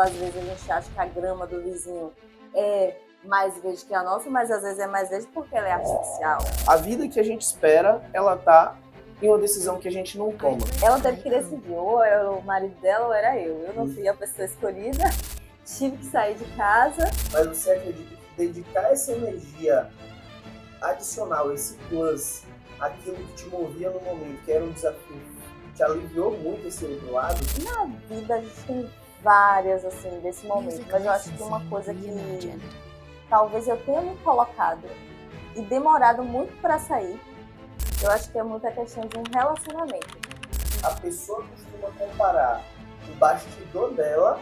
Às vezes a gente acha que a grama do vizinho é mais verde que a nossa, mas às vezes é mais verde porque ela é artificial. A vida que a gente espera, ela tá em uma decisão que a gente não toma. Ela teve que decidir, ou era o marido dela ou era eu. Eu não fui a pessoa escolhida, tive que sair de casa. Mas você acredita que dedicar essa energia adicional, esse plus, aquilo que te movia no momento, que era um desafio, te aliviou muito esse outro lado? Na vida a gente tem várias, assim, desse momento, mas eu acho que uma coisa que talvez eu tenha me colocado e demorado muito para sair, eu acho que é muita questão de um relacionamento. A pessoa costuma comparar o bastidor dela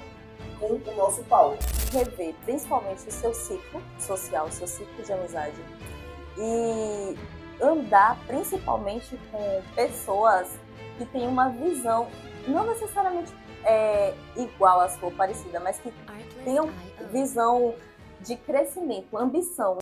com o nosso palco. Rever principalmente o seu ciclo social, o seu ciclo de amizade e andar principalmente com pessoas que têm uma visão não necessariamente igual à sua, parecida, mas que tenham visão de crescimento, ambição.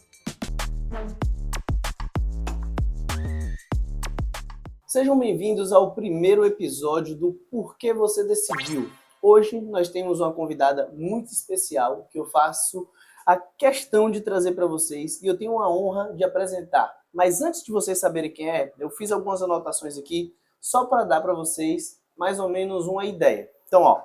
Sejam bem-vindos ao primeiro episódio do Porquê Você Decidiu. Hoje nós temos uma convidada muito especial que eu faço a questão de trazer para vocês e eu tenho a honra de apresentar. Mas antes de vocês saberem quem é, eu fiz algumas anotações aqui só para dar para vocês mais ou menos uma ideia. Então, ó,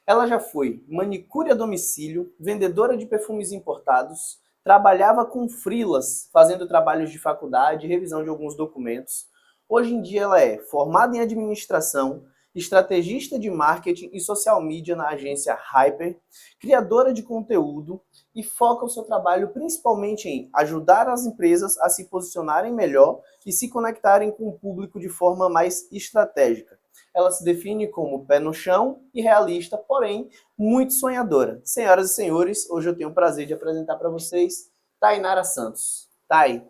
ela já foi manicure a domicílio, vendedora de perfumes importados, trabalhava com freelas, fazendo trabalhos de faculdade, revisão de alguns documentos. Hoje em dia ela é formada em administração, estrategista de marketing e social media na agência Hyper, criadora de conteúdo e foca o seu trabalho principalmente em ajudar as empresas a se posicionarem melhor e se conectarem com o público de forma mais estratégica. Ela se define como pé no chão e realista, porém muito sonhadora. Senhoras e senhores, hoje eu tenho o prazer de apresentar para vocês Tainara Santos. Thay,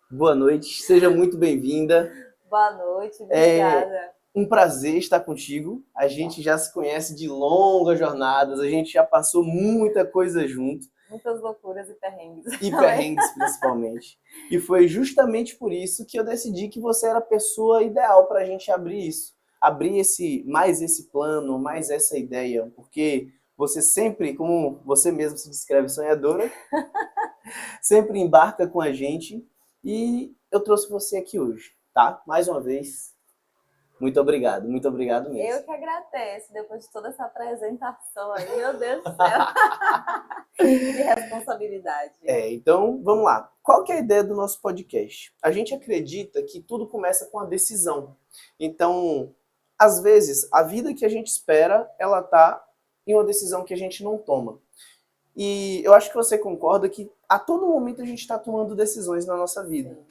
boa noite, seja muito bem-vinda. Boa noite, obrigada. Um prazer estar contigo. A gente já se conhece de longas jornadas, a gente já passou muita coisa junto. Muitas loucuras e perrengues. E perrengues, principalmente. E foi justamente por isso que eu decidi que você era a pessoa ideal para a gente abrir isso. Abrir mais esse plano, mais essa ideia. Porque você sempre, como você mesmo se descreve, sonhadora, sempre embarca com a gente. E eu trouxe você aqui hoje, tá? Mais uma vez, muito obrigado mesmo. Eu que agradeço, depois de toda essa apresentação aí, meu Deus do céu. Que responsabilidade. Então, vamos lá. Qual que é a ideia do nosso podcast? A gente acredita que tudo começa com a decisão. Então, às vezes, a vida que a gente espera, ela tá em uma decisão que a gente não toma. E eu acho que você concorda que a todo momento a gente está tomando decisões na nossa vida. Sim.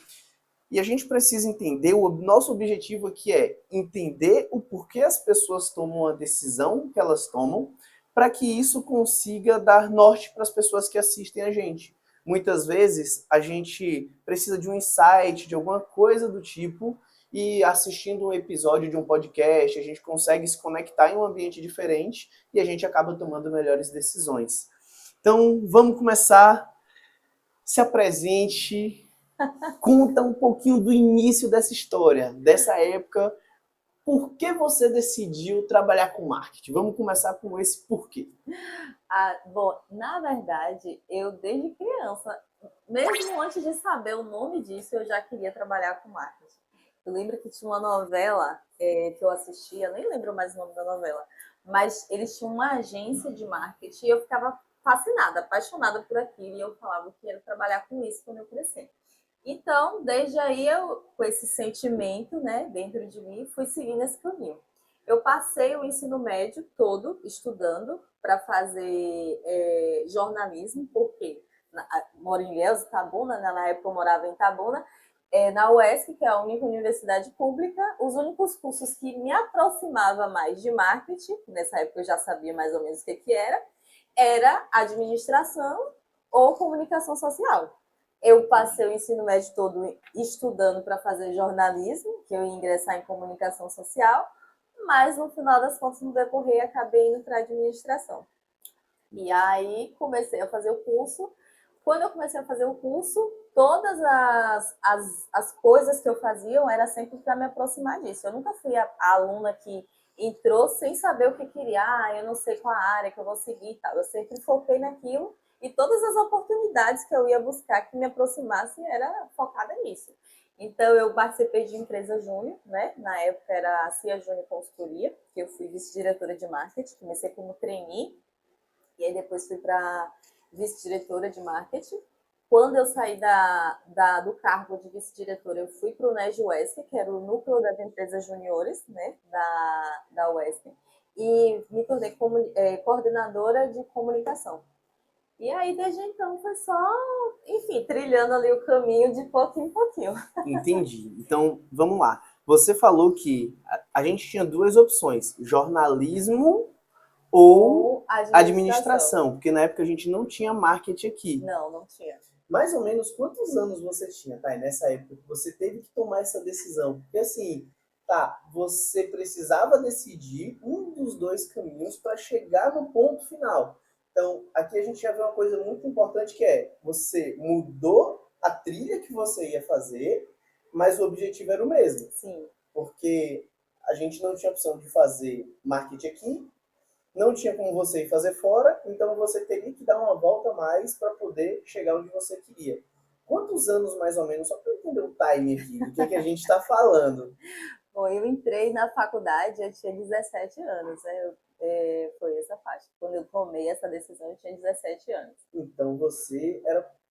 E a gente precisa entender, o nosso objetivo aqui é entender o porquê as pessoas tomam a decisão que elas tomam, para que isso consiga dar norte para as pessoas que assistem a gente. Muitas vezes a gente precisa de um insight, de alguma coisa do tipo, e assistindo um episódio de um podcast, a gente consegue se conectar em um ambiente diferente e a gente acaba tomando melhores decisões. Então, vamos começar. Se apresente. Conta um pouquinho do início dessa história, dessa época. Por que você decidiu trabalhar com marketing? Vamos começar com esse porquê. Bom, na verdade, eu desde criança, mesmo antes de saber o nome disso, eu já queria trabalhar com marketing. Eu lembro que tinha uma novela que eu assistia, nem lembro mais o nome da novela, mas eles tinham uma agência de marketing e eu ficava fascinada, apaixonada por aquilo e eu falava que ia trabalhar com isso quando eu crescer. Então, desde aí, eu, com esse sentimento, né, dentro de mim, fui seguindo esse caminho. Eu passei o ensino médio todo estudando para fazer jornalismo, porque moro em Ilhéus, Itabuna, né, na época eu morava em Itabuna, na UESC, que é a única universidade pública, os únicos cursos que me aproximavam mais de marketing, nessa época eu já sabia mais ou menos o que era administração ou comunicação social. Eu passei o ensino médio todo estudando para fazer jornalismo, que eu ia ingressar em comunicação social, mas no final das contas, no decorrer, acabei indo para administração. E aí comecei a fazer o curso. Quando eu comecei a fazer o curso, todas as coisas que eu fazia era sempre para me aproximar disso. Eu nunca fui a aluna que entrou sem saber o que queria. Eu não sei qual a área que eu vou seguir e tal. Eu sempre foquei naquilo e todas as oportunidades que eu ia buscar que me aproximassem era focada nisso. Então, eu participei de empresa júnior, né? Na época era a CIA Júnior Consultoria, que eu fui vice-diretora de marketing. Comecei como trainee e aí depois fui para vice-diretora de marketing. Quando eu saí do cargo de vice-diretora, eu fui para o NEG UESC, que era o núcleo das empresas juniores, né, da UESC, e me tornei coordenadora de comunicação. E aí, desde então, foi só, enfim, trilhando ali o caminho de pouquinho em pouquinho. Entendi. Então, vamos lá. Você falou que a gente tinha duas opções: jornalismo ou Ou administração. administração, porque na época a gente não tinha marketing aqui. Não, não tinha. Mais ou menos quantos anos você tinha, Thay, nessa época que você teve que tomar essa decisão? Porque assim, tá, você precisava decidir um dos dois caminhos para chegar no ponto final. Então, aqui a gente já vê uma coisa muito importante que é, você mudou a trilha que você ia fazer, mas o objetivo era o mesmo. Sim. Porque a gente não tinha opção de fazer marketing aqui, não tinha como você ir fazer fora, então você teria que dar uma volta a mais para poder chegar onde você queria. Quantos anos, mais ou menos, só para eu entender o time aqui, do que a gente está falando? Bom, eu entrei na faculdade, eu tinha 17 anos, né? Foi essa faixa. Quando eu tomei essa decisão, eu tinha 17 anos. Então você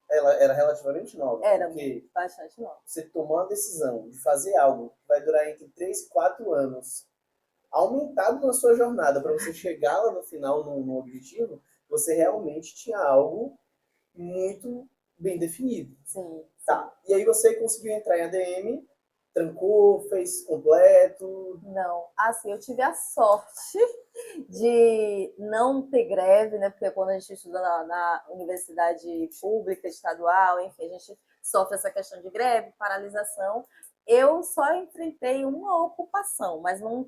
ela era relativamente nova, Era porque bastante nova. você tomou a decisão de fazer algo que vai durar entre 3 e 4 anos, aumentado na sua jornada, para você chegar lá no final no objetivo, você realmente tinha algo muito bem definido. Sim. Tá. E aí você conseguiu entrar em ADM, trancou, fez completo. Não, assim, eu tive a sorte de não ter greve, né? Porque quando a gente estuda na universidade pública, estadual, enfim, a gente sofre essa questão de greve, paralisação. Eu só enfrentei uma ocupação, mas não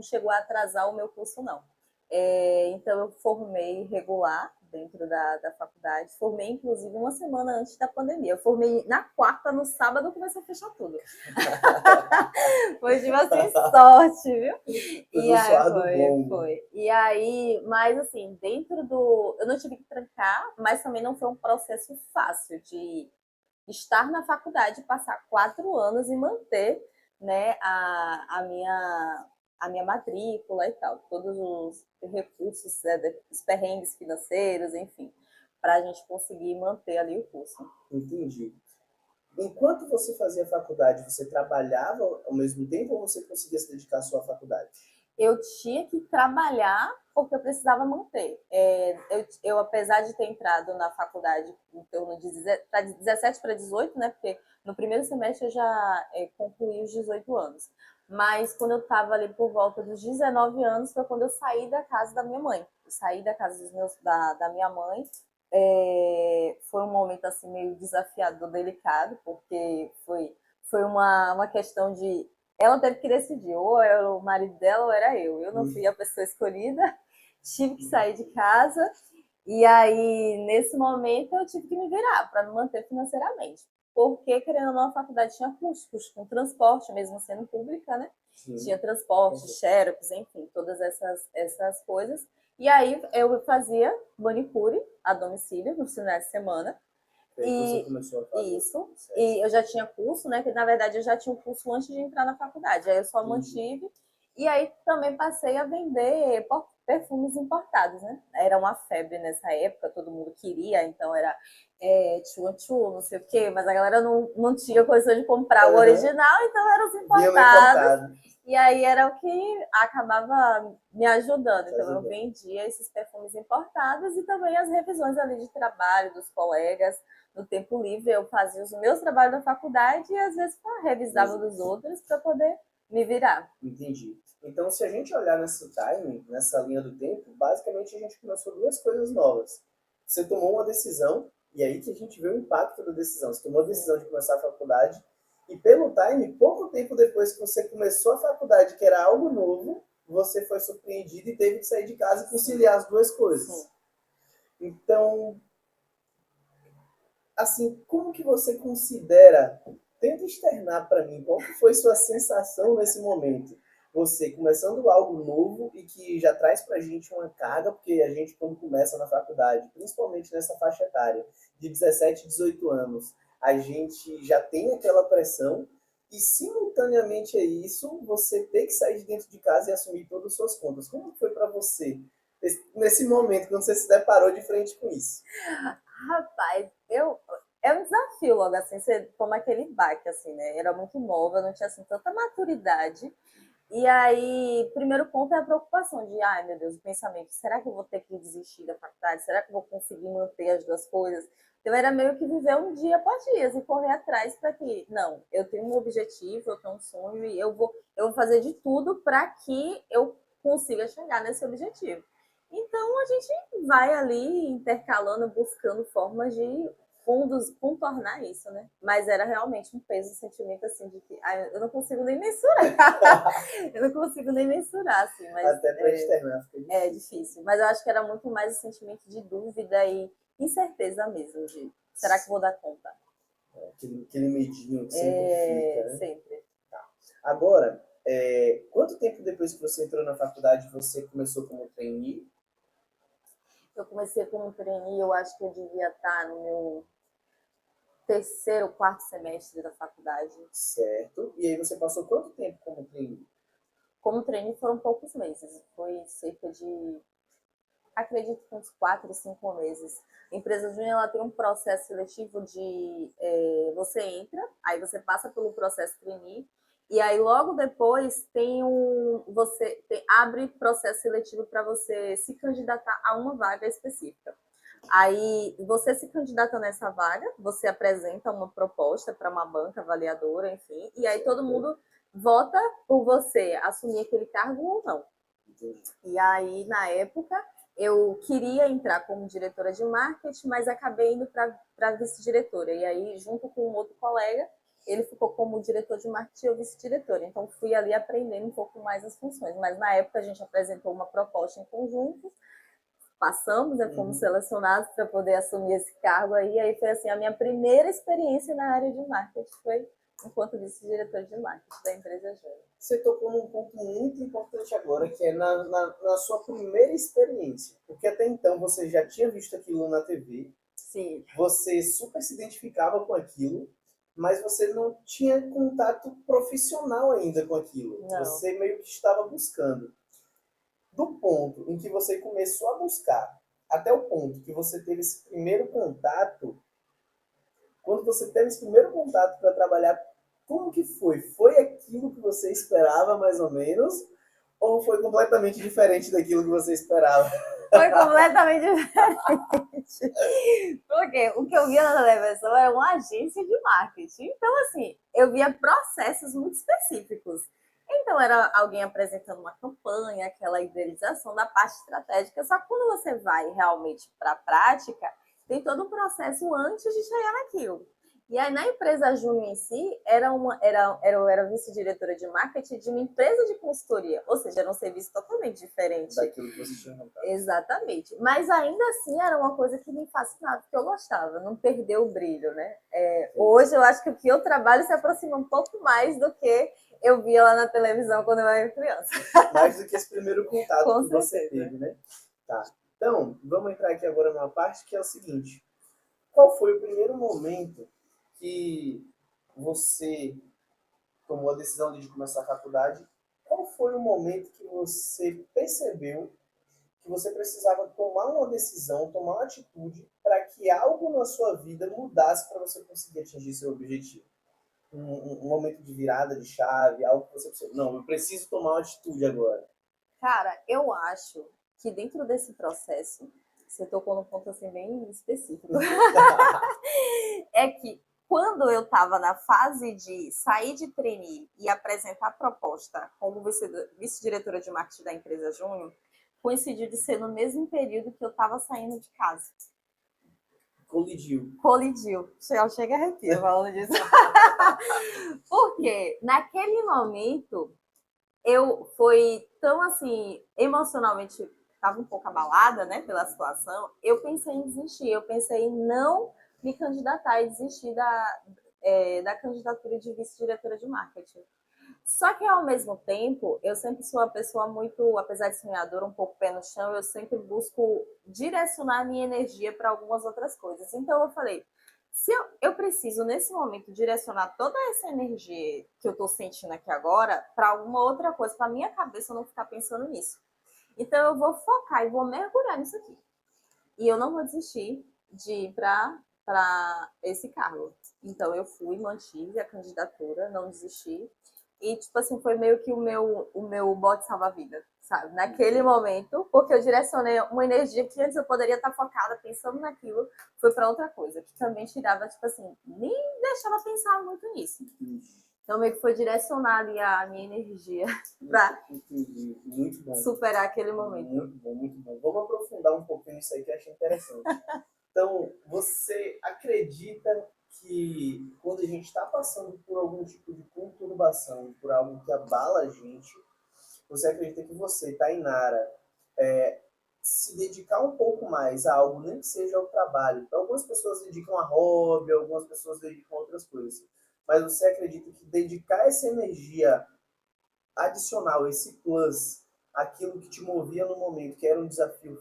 chegou a atrasar o meu curso, não. Então, eu formei regular dentro da faculdade. Formei, inclusive, uma semana antes da pandemia. Eu formei na quarta, no sábado, começou a fechar tudo. Foi tipo assim, sorte, viu? E aí foi. E aí, mas assim, dentro do. Eu não tive que trancar, mas também não foi um processo fácil de estar na faculdade, passar 4 anos e manter, né, a minha matrícula e tal, todos os recursos, né, os perrengues financeiros, enfim, para a gente conseguir manter ali o curso. Entendi. Enquanto você fazia faculdade, você trabalhava ao mesmo tempo ou você conseguia se dedicar à sua faculdade? Eu tinha que trabalhar porque eu precisava manter. Eu, apesar de ter entrado na faculdade em torno de 17 para 18, né? Porque no primeiro semestre eu já concluí os 18 anos. Mas quando eu estava ali por volta dos 19 anos foi quando eu saí da casa da minha mãe. Eu saí da casa da minha mãe. Foi um momento assim meio desafiador, delicado, porque foi uma questão de ela teve que decidir, ou era o marido dela ou era eu. Eu não fui a pessoa escolhida, tive que sair de casa. E aí, nesse momento, eu tive que me virar para me manter financeiramente. Porque, querendo ou não, a faculdade tinha custos com transporte, mesmo sendo pública, né? Sim. Tinha transporte, xerox, enfim, todas essas coisas. E aí, eu fazia manicure a domicílio nos finais de semana. Você começou a fazer. Isso. E eu já tinha curso, né? Que na verdade eu já tinha um curso antes de entrar na faculdade. Aí eu só mantive. E aí também passei a vender perfumes importados, né? Era uma febre nessa época, todo mundo queria, então era tchu, não sei o quê, mas a galera não tinha condição de comprar o original, então eram os importados. E aí era o que acabava me ajudando. Então eu vendia esses perfumes importados e também as revisões ali de trabalho dos colegas. No tempo livre eu fazia os meus trabalhos da faculdade e às vezes revisava dos outros para poder me virar. Entendi. Então, se a gente olhar nesse timing, nessa linha do tempo, basicamente a gente começou duas coisas novas. Você tomou uma decisão, e aí que a gente vê o impacto da decisão. Você tomou a decisão de começar a faculdade, e pelo time, pouco tempo depois que você começou a faculdade, que era algo novo, você foi surpreendido e teve que sair de casa e conciliar as duas coisas. Sim. Então, assim, como que você considera, tenta externar para mim, qual que foi sua sensação nesse momento? você começando algo novo e que já traz pra gente uma carga, porque a gente, quando começa na faculdade, principalmente nessa faixa etária, de 17, 18 anos, a gente já tem aquela pressão e, simultaneamente a isso, você ter que sair de dentro de casa e assumir todas as suas contas. Como foi para você, nesse momento, quando você se deparou de frente com isso? Rapaz, é um desafio logo assim, você toma aquele baque, assim, né? Era muito nova, não tinha assim tanta maturidade. E aí, primeiro ponto é a preocupação de, ai meu Deus, o pensamento, será que eu vou ter que desistir da faculdade? Será que eu vou conseguir manter as duas coisas? Então era meio que viver um dia após dia e correr atrás para que, não, eu tenho um objetivo, eu tenho um sonho e eu vou fazer de tudo para que eu consiga chegar nesse objetivo. Então a gente vai ali intercalando, buscando formas de contornar isso, né? Mas era realmente um peso, um sentimento assim de que eu não consigo nem mensurar. Eu não consigo nem mensurar, assim, mas Até para externar, fica é difícil. difícil. Mas eu acho que era muito mais o sentimento de dúvida e incerteza mesmo, de será que vou dar conta? Aquele medinho que sempre fica, né? Sempre. Agora, quanto tempo depois que você entrou na faculdade você começou como trainee? Eu comecei como trainee, eu acho que eu devia estar no meu terceiro, quarto semestre da faculdade. Certo. E aí você passou quanto tempo como trainee? Como trainee foram poucos meses, foi cerca de, acredito que uns 4, 5 meses. A empresa júnior ela tem um processo seletivo de você entra, aí você passa pelo processo trainee, e aí logo depois abre processo seletivo para você se candidatar a uma vaga específica. Aí você se candidata nessa vaga, você apresenta uma proposta para uma banca avaliadora, enfim, e aí todo mundo vota por você assumir aquele cargo ou não. E aí, na época, eu queria entrar como diretora de marketing, mas acabei indo para vice-diretora. E aí, junto com um outro colega, ele ficou como diretor de marketing e eu vice-diretora. Então, fui ali aprendendo um pouco mais as funções. Mas na época, a gente apresentou uma proposta em conjunto, passamos, né, fomos selecionados para poder assumir esse cargo aí. Aí foi assim, a minha primeira experiência na área de marketing foi enquanto vice-diretor de marketing da empresa Júnior. Você tocou num ponto muito importante agora, que é na sua primeira experiência. Porque até então você já tinha visto aquilo na TV, Sim. você super se identificava com aquilo, mas você não tinha contato profissional ainda com aquilo. Não. Você meio que estava buscando. Do ponto em que você começou a buscar até o ponto que você teve esse primeiro contato, quando você teve esse primeiro contato para trabalhar, como que foi? Foi aquilo que você esperava, mais ou menos? Ou foi completamente diferente daquilo que você esperava? Foi completamente diferente. Porque o que eu via na televisão era uma agência de marketing. Então, assim, eu via processos muito específicos. Então, era alguém apresentando uma campanha, aquela idealização da parte estratégica. Só que quando você vai realmente para a prática, tem todo um processo antes de chegar naquilo. E aí, na empresa Júnior em si, eu era vice-diretora de marketing de uma empresa de consultoria. Ou seja, era um serviço totalmente diferente. Daquilo que você tinha montado. Exatamente. Mas ainda assim era uma coisa que me fascinava, porque eu gostava, não perdeu o brilho, né? Hoje eu acho que o que eu trabalho se aproxima um pouco mais do que eu via lá na televisão quando eu era criança. Mais do que esse primeiro contato Com que você certeza. teve, né? Tá. Então, vamos entrar aqui agora numa parte que é o seguinte. Qual foi o primeiro momento que você tomou a decisão de começar a faculdade? Qual foi o momento que você percebeu que você precisava tomar uma decisão, tomar uma atitude para que algo na sua vida mudasse para você conseguir atingir seu objetivo? Um momento de virada de chave, algo que você precisa... Não, eu preciso tomar uma atitude agora. Cara, eu acho que dentro desse processo, você tocou num ponto assim bem específico. É que quando eu estava na fase de sair de trainee e apresentar a proposta como vice-diretora de marketing da empresa Júnior, coincidiu de ser no mesmo período que eu estava saindo de casa. Colidiu. Chega arrepio falando disso. Porque naquele momento eu fui tão assim, emocionalmente, estava um pouco abalada, né, pela situação. Eu pensei em desistir, eu pensei em não me candidatar e desistir da candidatura de vice-diretora de marketing. Só que, ao mesmo tempo, eu sempre sou uma pessoa muito, apesar de sonhadora, um pouco pé no chão, eu sempre busco direcionar a minha energia para algumas outras coisas. Então, eu falei, se eu preciso, nesse momento, direcionar toda essa energia que eu estou sentindo aqui agora para alguma outra coisa, para minha cabeça não ficar pensando nisso. Então, eu vou focar e vou mergulhar nisso aqui. E eu não vou desistir de ir para esse cargo. Então, eu fui, mantive a candidatura, não desisti. E, tipo assim, foi meio que o meu bote salva-vida, sabe? Naquele momento, porque eu direcionei uma energia que antes eu poderia estar focada pensando naquilo, foi para outra coisa, que também tirava, tipo assim, nem deixava pensar muito nisso. Então, meio que foi direcionar ali a minha energia para Muito bom. superar aquele momento. Muito bom, muito bom. Vamos aprofundar um pouquinho nisso aí que eu achei interessante. Então, você acredita que quando a gente está passando por algum tipo de conturbação, por algo que abala a gente, você acredita que você, Tainara, se dedicar um pouco mais a algo, nem que seja ao trabalho? Então, algumas pessoas dedicam a hobby, algumas pessoas dedicam a outras coisas. Mas você acredita que dedicar essa energia adicional, esse plus, aquilo que te movia no momento, que era um desafio,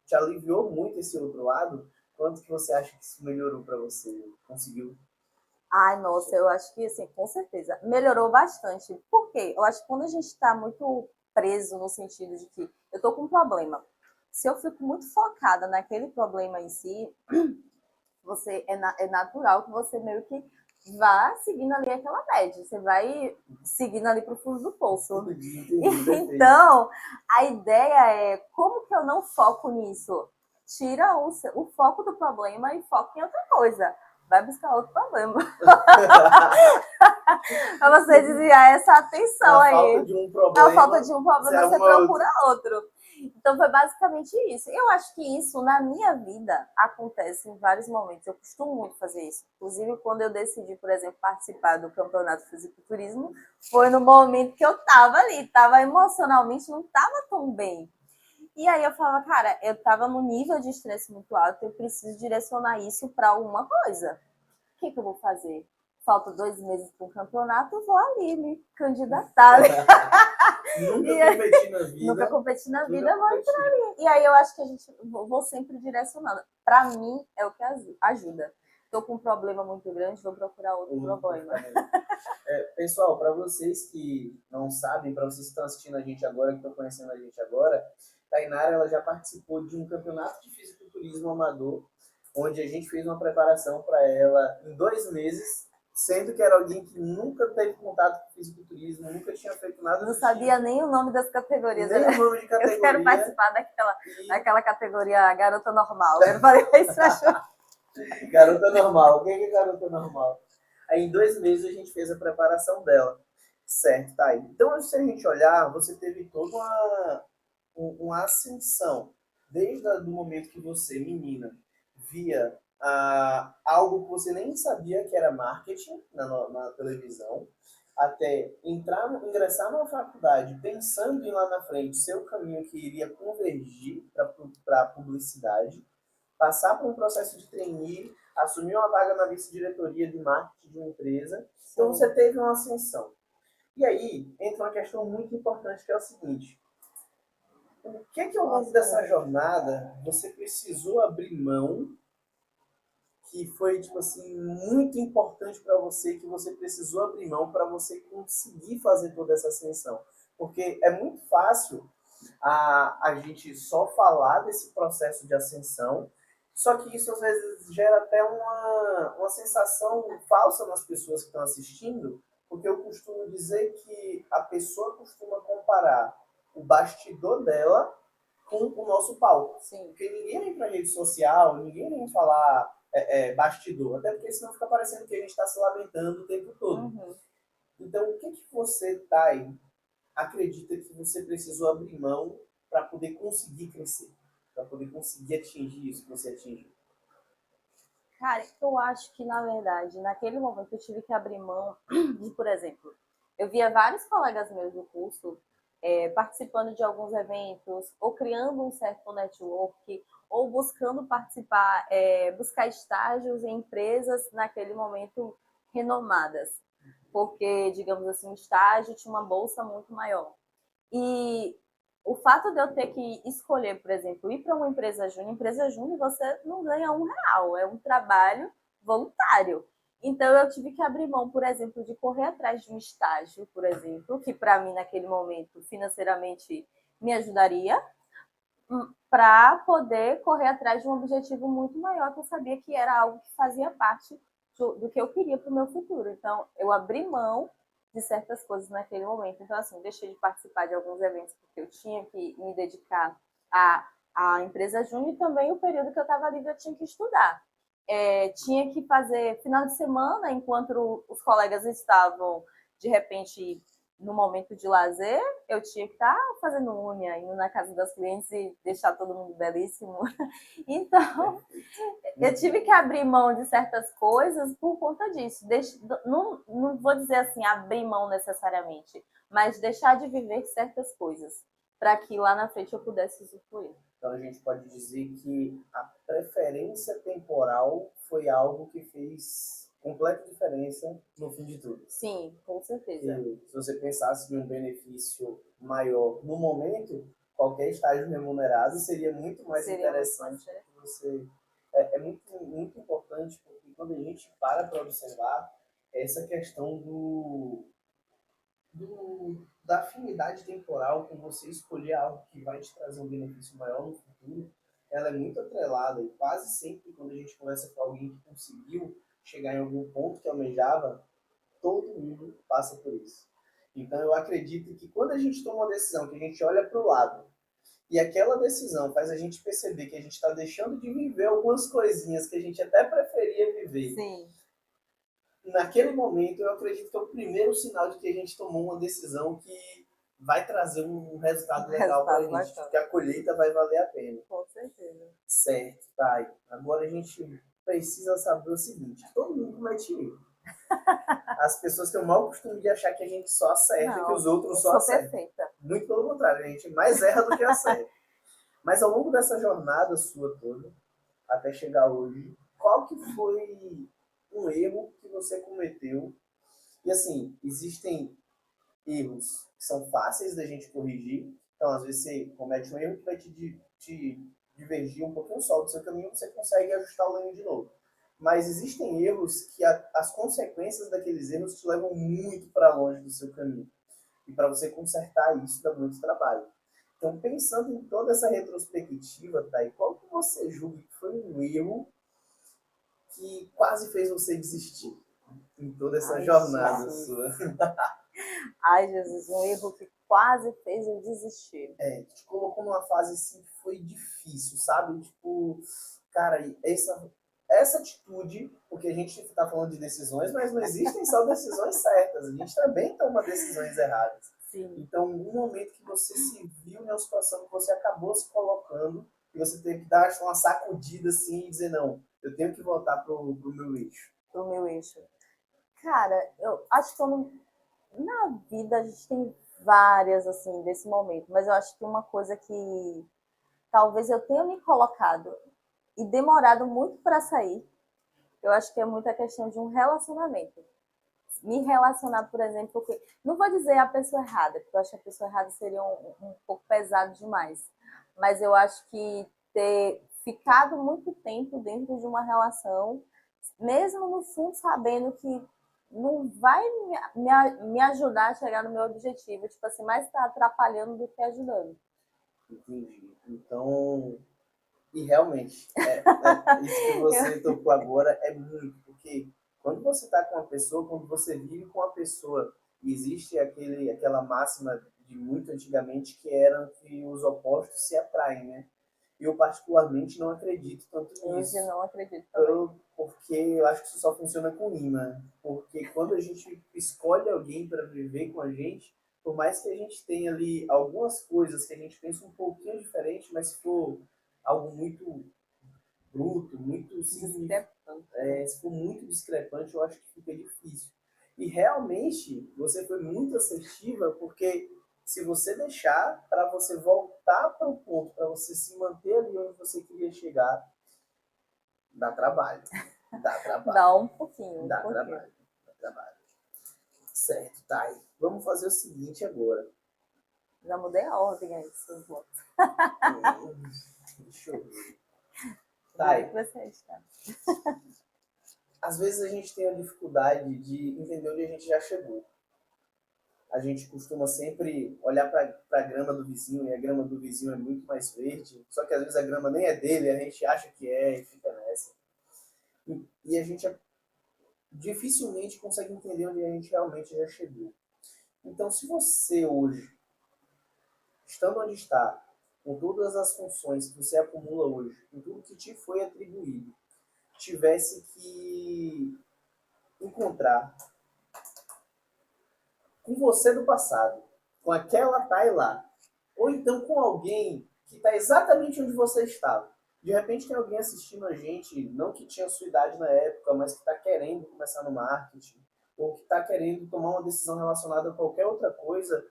te aliviou muito esse outro lado? Quanto que você acha que isso melhorou para você? Conseguiu? Ai, nossa, eu acho que, assim, com certeza, melhorou bastante. Por quê? Eu acho que quando a gente está muito preso no sentido de que eu tô com um problema, se eu fico muito focada naquele problema em si, é natural que você meio que vá seguindo ali aquela média, você vai seguindo ali para o fundo do poço. Então, a ideia é como que eu não foco nisso? Tira o foco do problema e foca em outra coisa. Vai buscar outro problema. Para você desviar essa atenção aí. A falta de um problema. A falta de um problema, você procura outro. Então foi basicamente isso. Eu acho que isso na minha vida acontece em vários momentos. Eu costumo muito fazer isso. Inclusive, quando eu decidi, por exemplo, participar do campeonato de fisiculturismo, foi no momento que eu estava ali, estava emocionalmente, não estava tão bem. E aí eu falava, cara, eu estava num nível de estresse muito alto, eu preciso direcionar isso para alguma coisa. O que eu vou fazer? Falta 2 meses para um campeonato, eu vou ali me candidatar. Nunca competi na vida. Nunca competi na vida, vou entrar ali. E aí eu acho que a gente vou sempre direcionando. Para mim é o que ajuda. Estou com um problema muito grande, vou procurar outro problema. Pessoal, para vocês que não sabem, para vocês que estão assistindo a gente agora, que estão conhecendo a gente agora, Tainara ela já participou de um campeonato de fisiculturismo amador, onde a gente fez uma preparação para ela em 2 meses, sendo que era alguém que nunca teve contato com fisiculturismo, nunca tinha feito nada. Não sabia nem o nome das categorias. Nem o nome de categoria. Eu quero participar daquela categoria garota normal. Eu falei, isso achou. Garota normal. O que é garota normal? Aí em 2 meses a gente fez a preparação dela. Certo, tá aí. Então, se a gente olhar, você teve toda uma ascensão. Desde o momento que você, menina, via algo que você nem sabia que era marketing na televisão, até ingressar numa faculdade pensando em lá na frente seu caminho que iria convergir para a publicidade, passar por um processo de trainee, assumir uma vaga na vice-diretoria de marketing de uma empresa. Então você teve uma ascensão. E aí entra uma questão muito importante, que é o seguinte: o que ao longo dessa jornada você precisou abrir mão, que foi tipo assim muito importante para você, que você precisou abrir mão para você conseguir fazer toda essa ascensão? Porque é muito fácil a gente só falar desse processo de ascensão, só que isso às vezes gera até uma sensação falsa nas pessoas que estão assistindo, porque eu costumo dizer que a pessoa costuma comparar o bastidor dela com o nosso palco. Sim. Porque ninguém vem para rede social, ninguém vem falar bastidor, até porque senão fica parecendo que a gente está se lamentando o tempo todo. Uhum. Então, o que você, Thay, acredita que você precisou abrir mão para poder conseguir crescer, para poder conseguir atingir isso que você atingiu? Cara, eu acho que, na verdade, naquele momento eu tive que abrir mão de, por exemplo, eu via vários colegas meus do curso participando de alguns eventos, ou criando um certo network, ou buscando participar, buscar estágios em empresas naquele momento renomadas. porque, digamos assim, o estágio tinha uma bolsa muito maior. E o fato de eu ter que escolher, por exemplo, ir para uma empresa júnior você não ganha R$ 1, é um trabalho voluntário. Então eu tive que abrir mão, por exemplo, de correr atrás de um estágio, por exemplo, que para mim naquele momento financeiramente me ajudaria, para poder correr atrás de um objetivo muito maior, que eu sabia que era algo que fazia parte do que eu queria para o meu futuro. Então, eu abri mão de certas coisas naquele momento. Então, assim, deixei de participar de alguns eventos porque eu tinha que me dedicar à empresa júnior e também o período que eu estava livre eu tinha que estudar. Tinha que fazer final de semana, enquanto os colegas estavam, de repente, no momento de lazer, eu tinha que estar fazendo unha, indo na casa das clientes e deixar todo mundo belíssimo. Então, eu tive que abrir mão de certas coisas por conta disso. Não vou dizer assim, abrir mão necessariamente, mas deixar de viver certas coisas, para que lá na frente eu pudesse usufruir. Então a gente pode dizer que a preferência temporal foi algo que fez completa diferença no fim de tudo. Sim, com certeza. E se você pensasse em um benefício maior no momento, qualquer estágio remunerado seria muito mais interessante que você. É muito, muito importante, porque quando a gente para observar essa questão da afinidade temporal com você escolher algo que vai te trazer um benefício maior no futuro, ela é muito atrelada e quase sempre quando a gente conversa com alguém que conseguiu chegar em algum ponto que almejava, todo mundo passa por isso. Então eu acredito que quando a gente toma uma decisão, que a gente olha para o lado e aquela decisão faz a gente perceber que a gente está deixando de viver algumas coisinhas que a gente até preferia viver. Sim. Naquele momento, eu acredito que é o primeiro sinal de que a gente tomou uma decisão que vai trazer um resultado legal para a gente, que a colheita vai valer a pena. Com certeza. Certo, tá. Agora a gente precisa saber o seguinte: todo mundo comete erro. As pessoas têm o mau costume de achar que a gente só acerta e que os outros só acertam. Perfeita. Muito pelo contrário, a gente mais erra do que acerta. Mas ao longo dessa jornada sua toda, até chegar hoje, qual que foi um erro que você cometeu? E assim, existem erros que são fáceis da gente corrigir. Então, às vezes, você comete um erro que vai te divergir um pouquinho só do seu caminho, você consegue ajustar o erro de novo. Mas existem erros que as consequências daqueles erros te levam muito para longe do seu caminho. E para você consertar isso dá muito trabalho. Então, pensando em toda essa retrospectiva, Thay, qual que você julga que foi um erro que quase fez você desistir em toda essa jornada sua? Ai, Jesus, um erro que quase fez eu desistir. Te colocou numa fase assim que foi difícil, sabe? Tipo, cara, essa atitude, porque a gente tá falando de decisões, mas não existem só decisões certas, a gente também toma decisões erradas. Sim. Então, um momento que você se viu numa situação que você acabou se colocando, e você teve que dar uma sacudida assim e dizer, não, eu tenho que voltar pro meu eixo. Pro meu eixo. Cara, eu acho que na vida a gente tem várias, assim, desse momento, mas eu acho que uma coisa que talvez eu tenha me colocado e demorado muito para sair, eu acho que é muito a questão de um relacionamento. Me relacionar, por exemplo, porque não vou dizer a pessoa errada, porque eu acho que a pessoa errada seria um pouco pesado demais, mas eu acho que ter ficado muito tempo dentro de uma relação, mesmo no fundo sabendo que não vai me ajudar a chegar no meu objetivo, tipo assim, mais está atrapalhando do que ajudando. Entendi. Então, e realmente, isso que você tocou agora é muito, porque quando você está com uma pessoa, quando você vive com uma pessoa, existe aquela máxima de muito antigamente que era que os opostos se atraem, né? Eu particularmente não acredito tanto nisso. Hoje não acredito também. Porque eu acho que isso só funciona com imã. Porque quando a gente escolhe alguém para viver com a gente, por mais que a gente tenha ali algumas coisas que a gente pensa um pouquinho diferente, mas se for algo muito bruto, muito se for muito discrepante, eu acho que fica difícil. E realmente você foi muito assertiva, porque se você deixar para você voltar para o ponto, para você se manter ali onde você queria chegar, dá trabalho. Dá trabalho. Dá um pouquinho. Dá trabalho. Certo, Thay. Vamos fazer o seguinte agora. Já mudei a ordem aí dos seus votos. Deixa eu ver. Como é Thay, que você está? às vezes a gente tem a dificuldade de entender onde a gente já chegou. A gente costuma sempre olhar para a grama do vizinho e a grama do vizinho é muito mais verde. Só que às vezes a grama nem é dele, a gente acha que é e fica nessa. E a gente dificilmente consegue entender onde a gente realmente já chegou. Então, se você hoje, estando onde está, com todas as funções que você acumula hoje, com tudo que te foi atribuído, tivesse que encontrar com você do passado, com aquela Thay lá, ou então com alguém que está exatamente onde você estava. De repente tem alguém assistindo a gente, não que tinha sua idade na época, mas que está querendo começar no marketing, ou que está querendo tomar uma decisão relacionada a qualquer outra coisa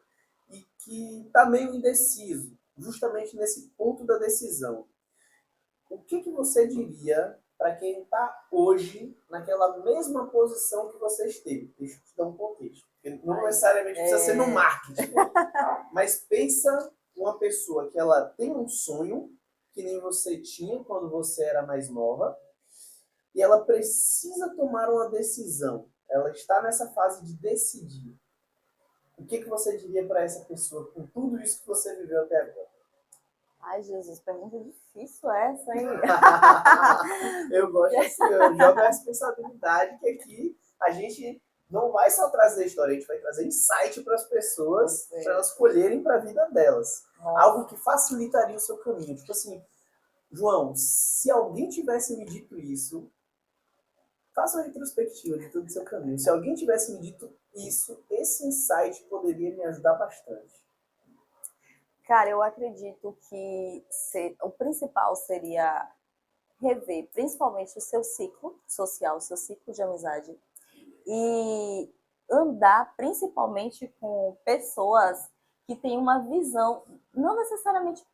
e que está meio indeciso, justamente nesse ponto da decisão. O que você diria para quem está hoje naquela mesma posição que você esteve? Deixa eu te dar um contexto. Porque não necessariamente precisa ser no marketing, mas pensa uma pessoa que ela tem um sonho que nem você tinha quando você era mais nova e ela precisa tomar uma decisão. Ela está nessa fase de decidir. O que você diria para essa pessoa com tudo isso que você viveu até agora? Ai, Jesus, pergunta difícil essa, hein? Eu gosto assim, eu jogo a responsabilidade que aqui a gente não vai só trazer história, a gente vai trazer insight para as pessoas, para elas colherem para a vida delas. Nossa. Algo que facilitaria o seu caminho. Tipo assim, João, se alguém tivesse me dito isso, faça uma retrospectiva de todo o seu caminho. Se alguém tivesse me dito isso, esse insight poderia me ajudar bastante. Cara, eu acredito que o principal seria rever principalmente o seu ciclo social, o seu ciclo de amizade e andar principalmente com pessoas que têm uma visão não necessariamente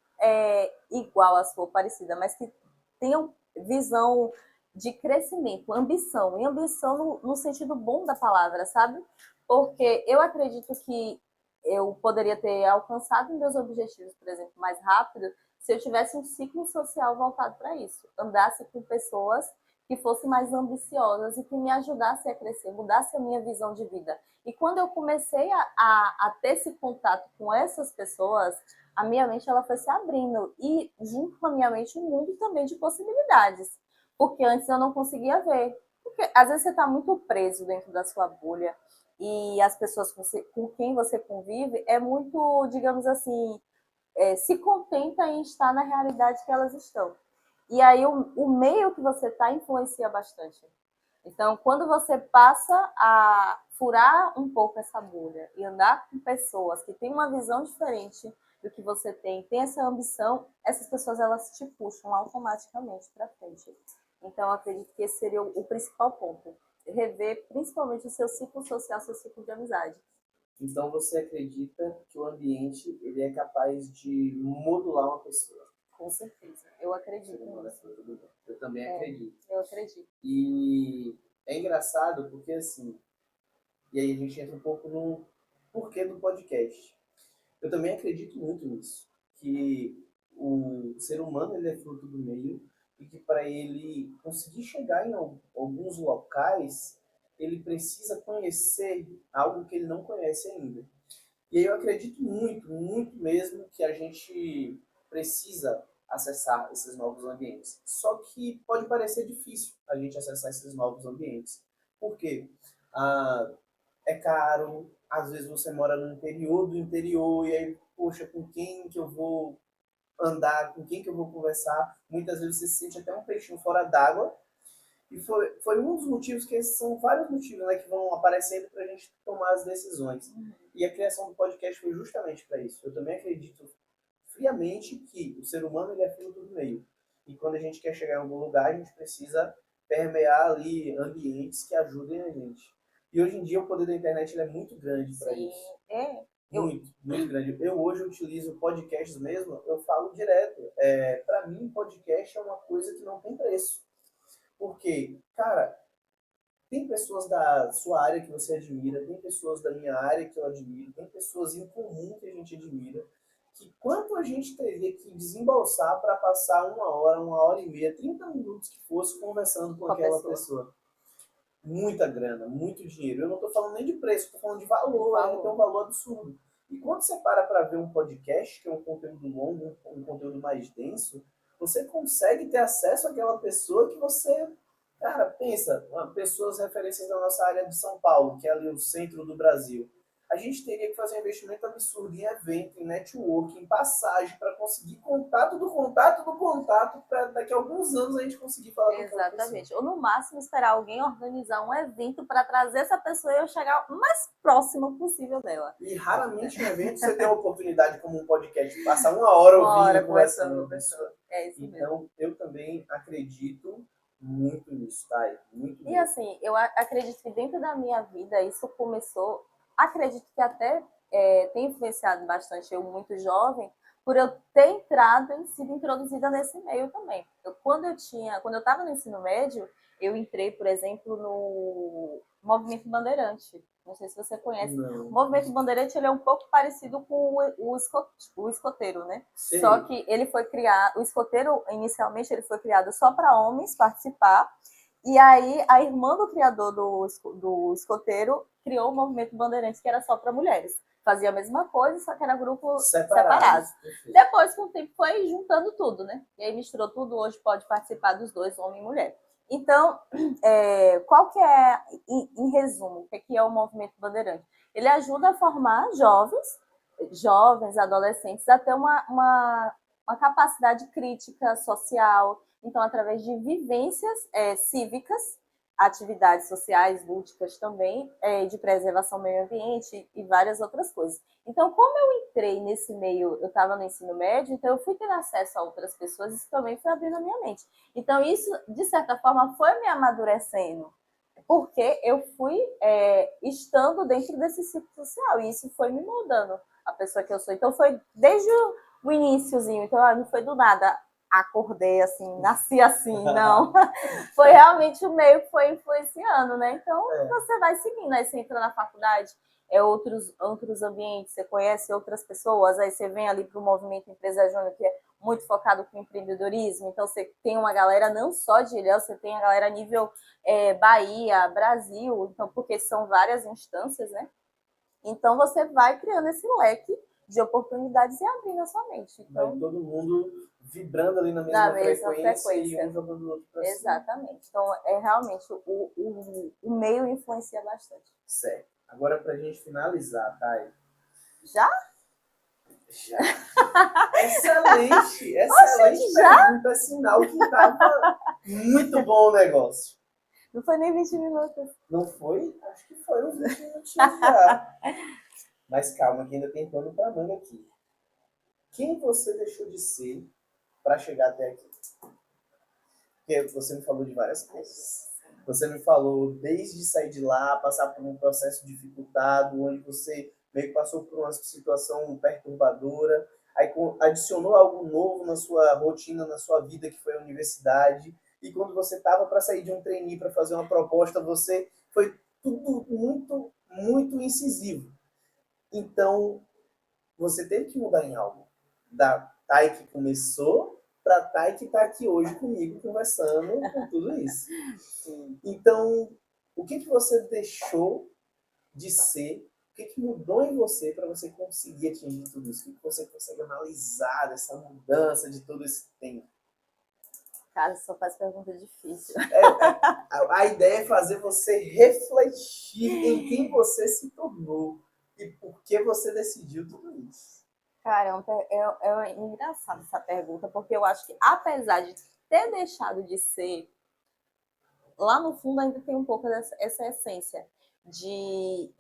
igual à sua, parecida, mas que tenham visão de crescimento, ambição, e ambição no sentido bom da palavra, sabe? Porque eu acredito que eu poderia ter alcançado meus objetivos, por exemplo, mais rápido se eu tivesse um ciclo social voltado para isso, andasse com pessoas que fossem mais ambiciosas e que me ajudassem a crescer, mudasse a minha visão de vida. E quando eu comecei a ter esse contato com essas pessoas, a minha mente ela foi se abrindo e junto com a minha mente um mundo também de possibilidades, porque antes eu não conseguia ver. Porque às vezes você está muito preso dentro da sua bolha e as pessoas com quem você convive é muito, digamos assim, se contenta em estar na realidade que elas estão. E aí o meio que você está influencia bastante. Então, quando você passa a furar um pouco essa bolha e andar com pessoas que têm uma visão diferente do que você tem essa ambição, essas pessoas elas te puxam automaticamente para frente. Então, eu acredito que esse seria o principal ponto. Rever principalmente o seu ciclo social, seu ciclo de amizade. Então você acredita que o ambiente ele é capaz de modular uma pessoa? Com certeza, eu acredito nisso. Eu também acredito. Eu acredito. E é engraçado porque assim, e aí a gente entra um pouco no porquê do podcast. Eu também acredito muito nisso, que o ser humano ele é fruto do meio e que para ele conseguir chegar em alguns locais, ele precisa conhecer algo que ele não conhece ainda. E aí eu acredito muito, muito mesmo que a gente precisa acessar esses novos ambientes. Só que pode parecer difícil a gente acessar esses novos ambientes. Por quê? É caro, às vezes você mora no interior do interior, e aí, poxa, com quem que eu vou andar, com quem que eu vou conversar? Muitas vezes você se sente até um peixinho fora d'água, e foi um dos motivos, que esses são vários motivos, né, que vão aparecendo para a gente tomar as decisões. E a criação do podcast foi justamente para isso. Eu também acredito friamente que o ser humano ele é fruto do meio. E quando a gente quer chegar em algum lugar, a gente precisa permear ali ambientes que ajudem a gente. E hoje em dia o poder da internet ele é muito grande para isso. Muito, muito grande. Eu hoje utilizo podcasts mesmo, eu falo direto. Para mim, podcast é uma coisa que não tem preço. Porque, cara, tem pessoas da sua área que você admira, tem pessoas da minha área que eu admiro, tem pessoas em comum que a gente admira, que quanto a gente teria que desembolsar para passar 1 hora e meia, 30 minutos que fosse conversando com Com a aquela pessoa. pessoa. Muita grana, muito dinheiro. Eu não estou falando nem de preço, estou falando de valor, Valor. tem um valor absurdo. E quando você para ver um podcast, que é um conteúdo longo, um conteúdo mais denso, você consegue ter acesso àquela pessoa que você... Cara, pensa, pessoas referências da nossa área de São Paulo, que é ali o centro do Brasil. A gente teria que fazer um investimento absurdo em evento, em network, em passagem, para conseguir contato do contato do contato, para daqui a alguns anos a gente conseguir falar com aquela pessoa. Exatamente. Ou no máximo esperar alguém organizar um evento para trazer essa pessoa e eu chegar o mais próximo possível dela. E raramente no evento você tem a oportunidade, como um podcast, de passar 1 hora ouvindo, conversando com a pessoa. É isso mesmo. Então, eu também acredito muito nisso, tá? Muito E mesmo. assim, eu acredito que dentro da minha vida isso começou, acredito que até tem influenciado bastante eu muito jovem, por eu ter entrado e sido introduzida nesse meio também. Quando eu estava no ensino médio, eu entrei, por exemplo, no Movimento Bandeirante. Não sei se você conhece. Não. O Movimento Bandeirante ele é um pouco parecido com o escoteiro, né? Sei. Só que ele foi criado, o escoteiro inicialmente ele foi criado só para homens participar. E aí, a irmã do criador do escoteiro criou o Movimento Bandeirantes, que era só para mulheres. Fazia a mesma coisa, só que era grupos separados. Depois, com o tempo, foi juntando tudo, né? E aí misturou tudo. Hoje pode participar dos dois, homem e mulher. Então, qual que é, em resumo, o que é o Movimento Bandeirante? Ele ajuda a formar jovens, adolescentes, a ter uma capacidade crítica social. Então, através de vivências cívicas, atividades sociais, lúdicas também, de preservação do meio ambiente e várias outras coisas. Então, como eu entrei nesse meio, eu estava no ensino médio, então eu fui ter acesso a outras pessoas, isso também foi abrindo a minha mente. Então, isso, de certa forma, foi me amadurecendo, porque eu fui estando dentro desse ciclo social, e isso foi me moldando a pessoa que eu sou. Então, foi desde o iniciozinho, então não foi do nada, acordei assim, nasci assim, não. Foi realmente o meio que foi influenciando, né? Então, você vai seguindo, aí você entra na faculdade, outros ambientes, você conhece outras pessoas, aí você vem ali para o movimento Empresa Júnior, que é muito focado com empreendedorismo, então você tem uma galera não só de Ilhéus, você tem a galera a nível Bahia, Brasil, então, porque são várias instâncias, né? Então, você vai criando esse leque de oportunidades e abrindo a sua mente. Então, vai todo mundo vibrando ali na mesma frequência e um jogando o outro pra cima. Exatamente. Então, realmente, o meio influencia bastante. Certo. Agora, pra gente finalizar, Thay. Já? Já. Excelente pergunta, é sinal que tava muito bom o negócio. Não foi nem 20 minutos. Não foi? Acho que foi uns 20 minutinhos já. Mas calma, que ainda tem pano pra manga aqui. Quem você deixou de ser para chegar até aqui? Porque você me falou de várias coisas. Você me falou desde sair de lá, passar por um processo dificultado, onde você meio que passou por uma situação perturbadora, aí adicionou algo novo na sua rotina, na sua vida, que foi a universidade, e quando você estava para sair de um trainee para fazer uma proposta, você foi tudo muito, muito incisivo. Então, você teve que mudar em algo. Da Thay que começou para a Thay que está aqui hoje comigo conversando com tudo isso. Então, o que você deixou de ser? O que mudou em você para você conseguir atingir tudo isso? O que você consegue analisar dessa mudança de todo esse tempo? Cara, você só faz pergunta difícil. A ideia é fazer você refletir em quem você se tornou e por que você decidiu tudo isso. Caramba, é engraçado essa pergunta, porque eu acho que, apesar de ter deixado de ser, lá no fundo ainda tem um pouco essa essência de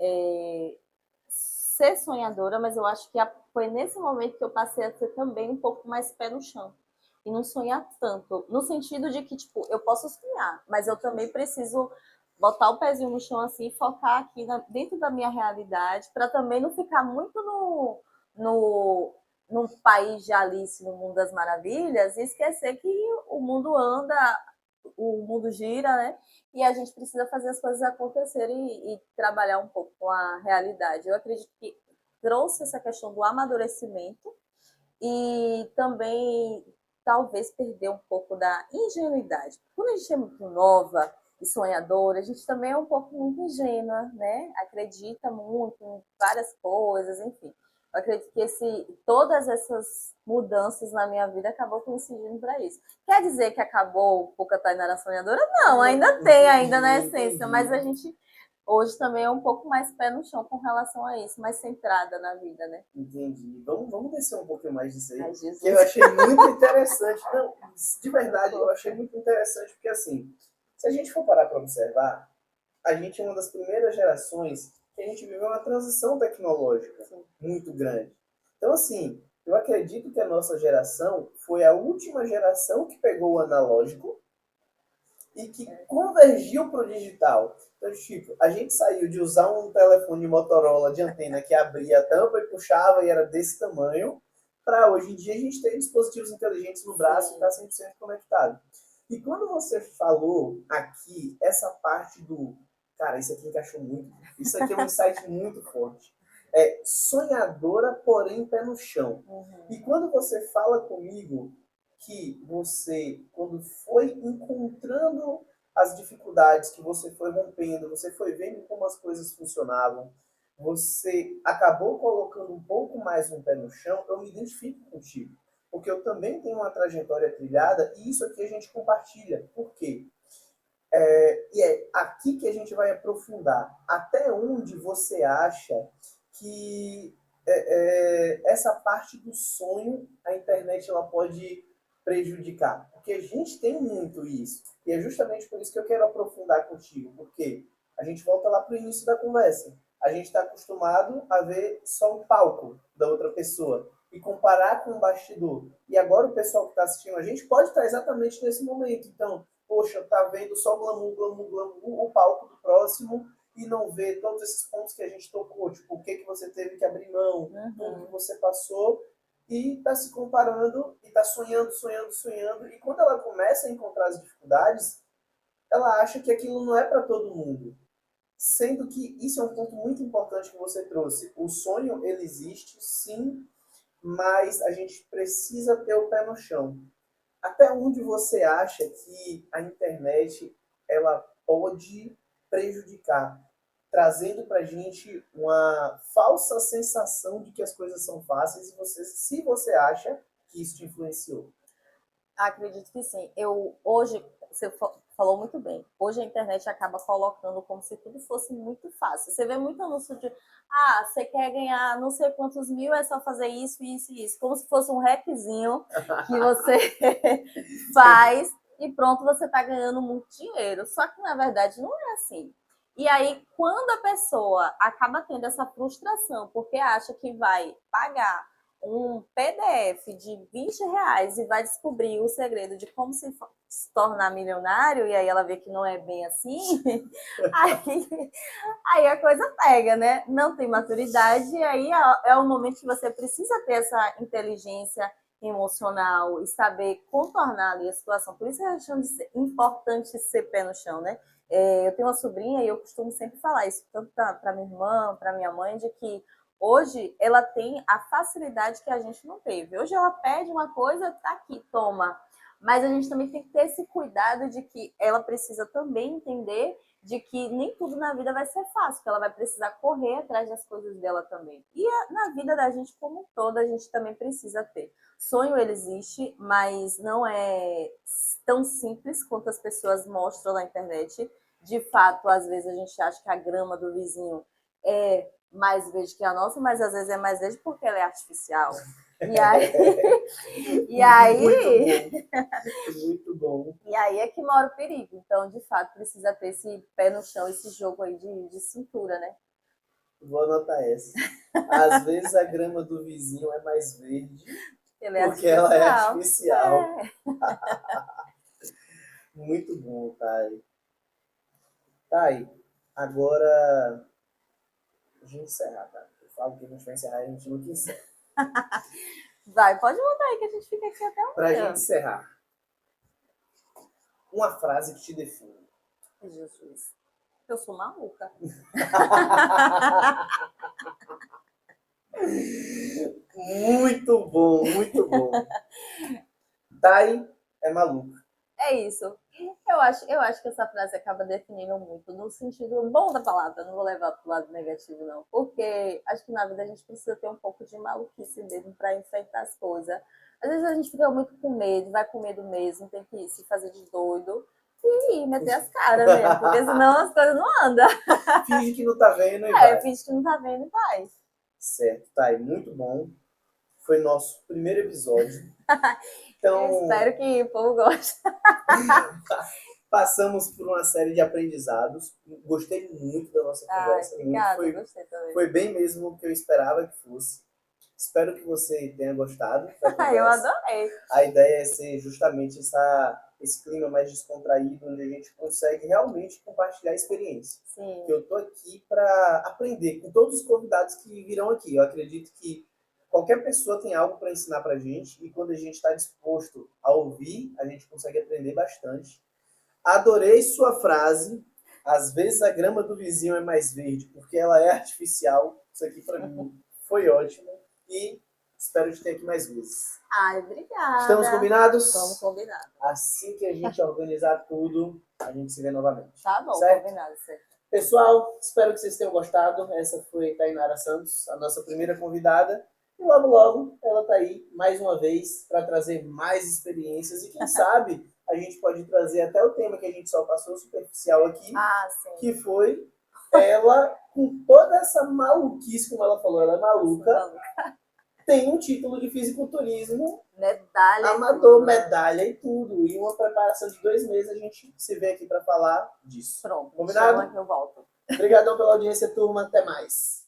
ser sonhadora, mas eu acho que foi nesse momento que eu passei a ser também um pouco mais pé no chão. E não sonhar tanto, no sentido de que, tipo, eu posso sonhar, mas eu também preciso botar o pezinho no chão assim e focar aqui dentro da minha realidade, para também não ficar muito no país de Alice, no Mundo das Maravilhas, e esquecer que o mundo anda o mundo gira, né? E a gente precisa fazer as coisas acontecerem e trabalhar um pouco com a realidade. Eu acredito que trouxe essa questão do amadurecimento e também talvez perder um pouco da ingenuidade. Quando a gente é muito nova e sonhadora, a gente também é um pouco muito ingênua, né? Acredita muito em várias coisas, enfim. Eu acredito que todas essas mudanças na minha vida acabou coincidindo para isso. Quer dizer que acabou um pouco a Tainara sonhadora? Não, ainda tem, ainda na essência, mas a gente hoje também é um pouco mais pé no chão com relação a isso, mais centrada na vida, né? Entendi. Vamos descer um pouquinho mais disso aí, Ai, Jesus. que eu achei muito interessante. Não, de verdade, eu achei muito interessante, porque assim, se a gente for parar para observar, a gente é uma das primeiras gerações que a gente viveu uma transição tecnológica muito grande. Então, assim, eu acredito que a nossa geração foi a última geração que pegou o analógico e que convergiu para o digital. Então, tipo, a gente saiu de usar um telefone Motorola de antena que abria a tampa e puxava e era desse tamanho, para hoje em dia a gente ter dispositivos inteligentes no braço e estar 100% conectado. E quando você falou aqui essa parte do... Cara, isso aqui encaixou muito. Isso aqui é um insight muito forte. É sonhadora, porém pé no chão. E quando você fala comigo que você, quando foi encontrando as dificuldades, que você foi rompendo, você foi vendo como as coisas funcionavam, você acabou colocando um pouco mais um pé no chão, eu me identifico contigo. Porque eu também tenho uma trajetória trilhada e isso aqui a gente compartilha. Por quê? E é aqui que a gente vai aprofundar. Até onde você acha que essa parte do sonho, a internet ela pode prejudicar? Porque a gente tem muito isso. E é justamente por isso que eu quero aprofundar contigo. Porque a gente volta lá para o início da conversa. A gente está acostumado a ver só o palco da outra pessoa e comparar com o bastidor. E agora o pessoal que está assistindo a gente pode estar exatamente nesse momento. Então, poxa, tá vendo só glamour, glamour, glamour, o palco do próximo e não vê todos esses pontos que a gente tocou, tipo, o que você teve que abrir mão, tudo que você passou, e tá se comparando e tá sonhando, sonhando, sonhando, e quando ela começa a encontrar as dificuldades, ela acha que aquilo não é para todo mundo. Sendo que isso é um ponto muito importante que você trouxe. O sonho, ele existe, sim, mas a gente precisa ter o pé no chão. Até onde você acha que a internet ela pode prejudicar, trazendo para a gente uma falsa sensação de que as coisas são fáceis e se você acha que isso te influenciou? Acredito que sim. Hoje, você falou muito bem. Hoje a internet acaba colocando como se tudo fosse muito fácil. Você vê muito anúncio de, você quer ganhar não sei quantos mil, é só fazer isso, isso e isso. Como se fosse um rapzinho que você faz e pronto, você está ganhando muito dinheiro. Só que na verdade não é assim. E aí, quando a pessoa acaba tendo essa frustração, porque acha que vai pagar um PDF de R$ 20 e vai descobrir o segredo de como se tornar milionário, e aí ela vê que não é bem assim, aí a coisa pega, né? Não tem maturidade, e aí é o momento que você precisa ter essa inteligência emocional e saber contornar ali a situação. Por isso eu acho importante ser pé no chão, né? Eu tenho uma sobrinha e eu costumo sempre falar isso, tanto para minha irmã, para minha mãe, de que hoje ela tem a facilidade que a gente não teve. Hoje ela pede uma coisa, tá aqui, toma. Mas a gente também tem que ter esse cuidado de que ela precisa também entender de que nem tudo na vida vai ser fácil, que ela vai precisar correr atrás das coisas dela também. E na vida da gente como um todo, a gente também precisa ter. Sonho, ele existe, mas não é tão simples quanto as pessoas mostram na internet. De fato, às vezes a gente acha que a grama do vizinho é mais verde que a nossa, mas às vezes é mais verde porque ela é artificial. E aí, e aí, muito bom. E aí é que mora o perigo. Então, de fato, precisa ter esse pé no chão, esse jogo aí de cintura, né? Vou anotar essa. Às vezes a grama do vizinho é mais verde porque ela é artificial. Muito bom, Thay. Thay, agora a gente encerrar, tá? Eu falo que a gente vai encerrar e a gente nunca encerra. Vai, pode mandar aí que a gente fica aqui até amanhã. Pra gente encerrar, uma frase que te define. Jesus. Eu sou maluca. Muito bom, muito bom. Thay é maluca. É isso. Eu acho que essa frase acaba definindo muito no sentido bom da palavra, não vou levar para o lado negativo, não. Porque acho que na vida a gente precisa ter um pouco de maluquice mesmo para enfrentar as coisas. Às vezes a gente fica muito com medo, vai com medo mesmo, tem que se fazer de doido e meter as caras mesmo, porque senão as coisas não andam. Finge que não tá vendo e vai. Finge que não tá vendo e vai. Certo, Thay, muito bom. Foi nosso primeiro episódio. Então, Eu espero que o povo goste. passamos por uma série de aprendizados. Gostei muito da nossa conversa. Obrigada, gostei também. Foi bem mesmo o que eu esperava que fosse. Espero que você tenha gostado da conversa. Eu adorei. A ideia é ser justamente esse clima mais descontraído, onde a gente consegue realmente compartilhar a experiência. Sim. Eu estou aqui para aprender com todos os convidados que virão aqui. Eu acredito que qualquer pessoa tem algo para ensinar para a gente, e quando a gente está disposto a ouvir, a gente consegue aprender bastante. Adorei sua frase. Às vezes a grama do vizinho é mais verde, porque ela é artificial. Isso aqui para mim foi ótimo. E espero te ter aqui mais vezes. Obrigada. Estamos combinados? Estamos combinados. Assim que a gente organizar tudo, a gente se vê novamente. Tá bom, certo? combinado. Certo. Pessoal, espero que vocês tenham gostado. Essa foi Tainara Santos, a nossa primeira convidada. E logo, logo, ela está aí mais uma vez para trazer mais experiências. E quem sabe a gente pode trazer até o tema que a gente só passou superficial aqui, sim. que foi ela, com toda essa maluquice, como ela falou, ela é maluca, tem um título de fisiculturismo, medalha amador, medalha e tudo. E uma preparação de 2 meses, a gente se vê aqui para falar disso. Pronto, combinado? Chama que eu volto. Obrigadão pela audiência, turma. Até mais.